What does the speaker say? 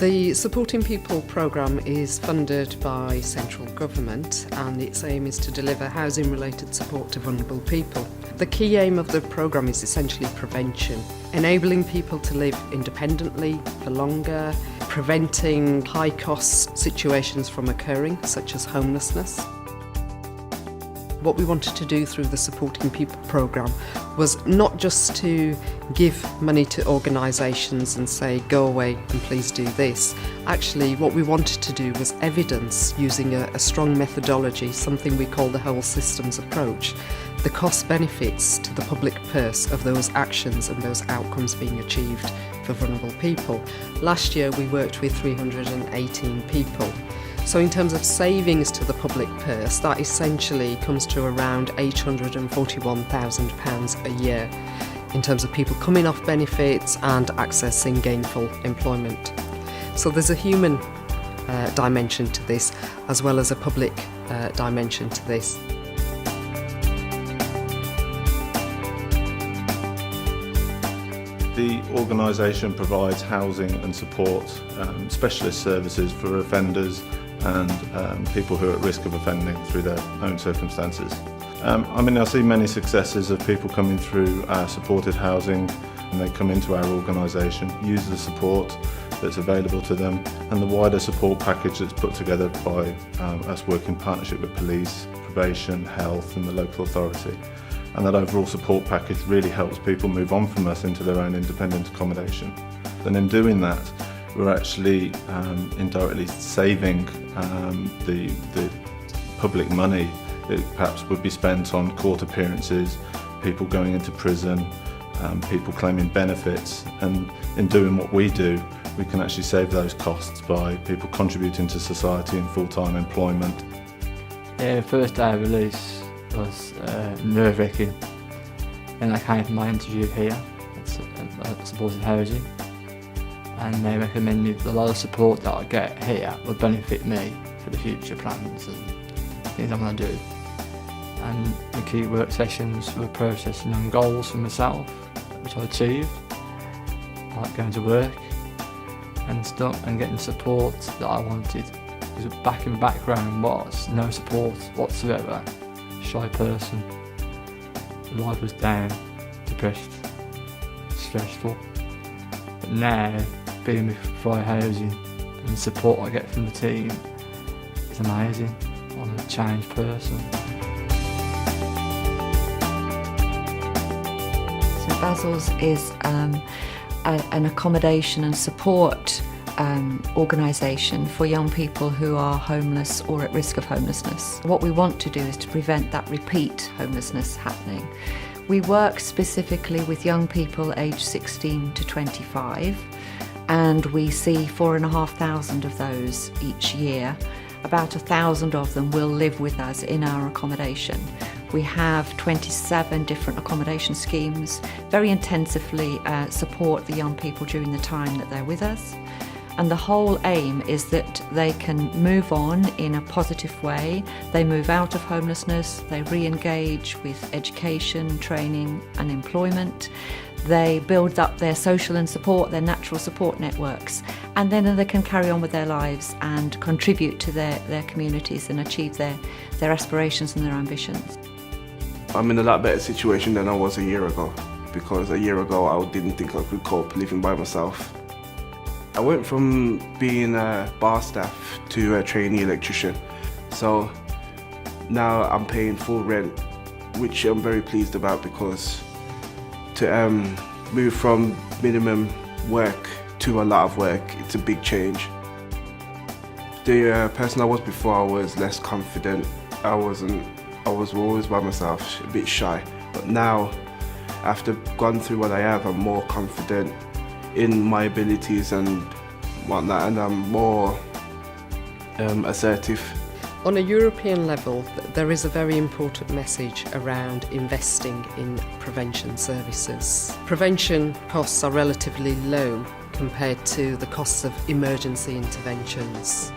The Supporting People programme is funded by central government, and its aim is to deliver housing-related support to vulnerable people. The key aim of the programme is essentially prevention, enabling people to live independently for longer, preventing high-cost situations from occurring, such as homelessness. What we wanted to do through the Supporting People programme was not just to give money to organisations and say, go away and please do this. Actually, what we wanted to do was evidence, using a strong methodology, something we call the whole systems approach, the cost benefits to the public purse of those actions and those outcomes being achieved for vulnerable people. Last year we worked with 318 people. So in terms of savings to the public purse, that essentially comes to around £841,000 a year in terms of people coming off benefits and accessing gainful employment. So there's a human dimension to this, as well as a public dimension to this. The organisation provides housing and support, specialist services for offenders and people who are at risk of offending through their own circumstances. I see many successes of people coming through our supported housing, and they come into our organisation, use the support that's available to them and the wider support package that's put together by us working in partnership with police, probation, health and the local authority. And that overall support package really helps people move on from us into their own independent accommodation. And in doing that, we're actually indirectly saving the public money that perhaps would be spent on court appearances, people going into prison, people claiming benefits, and in doing what we do, we can actually save those costs by people contributing to society in full-time employment. Yeah, the first day of release was nerve-wracking, and I came for my interview here at supported housing, and they recommended a lot of support that I get here will benefit me for the future plans and things I'm going to do. And the key work sessions were processing on goals for myself, which I achieved, like going to work and stuff, and getting support that I wanted. Because back in the background was no support whatsoever. Shy person, life was down, depressed, stressful. But now, being with Fry Housing and the support I get from the team is amazing. I'm a changed person. St Basil's is an accommodation and support organisation for young people who are homeless or at risk of homelessness. What we want to do is to prevent that repeat homelessness happening. We work specifically with young people aged 16 to 25, and we see 4,500 of those each year. About 1,000 of them will live with us in our accommodation. We have 27 different accommodation schemes, very intensively support the young people during the time that they're with us. And the whole aim is that they can move on in a positive way. They move out of homelessness, they re-engage with education, training and employment. They build up their social and support, their natural support networks, and then they can carry on with their lives and contribute to their communities and achieve their aspirations and their ambitions. I'm in a lot better situation than I was a year ago, because a year ago I didn't think I could cope living by myself. I went from being a bar staff to a trainee electrician, so now I'm paying full rent, which I'm very pleased about, because to move from minimum work to a lot of work, it's a big change. The person I was before, I was less confident. I was always by myself, a bit shy, but now after going through what I have, I'm more confident in my abilities and whatnot, and I'm more assertive. On a European level, there is a very important message around investing in prevention services. Prevention costs are relatively low compared to the costs of emergency interventions.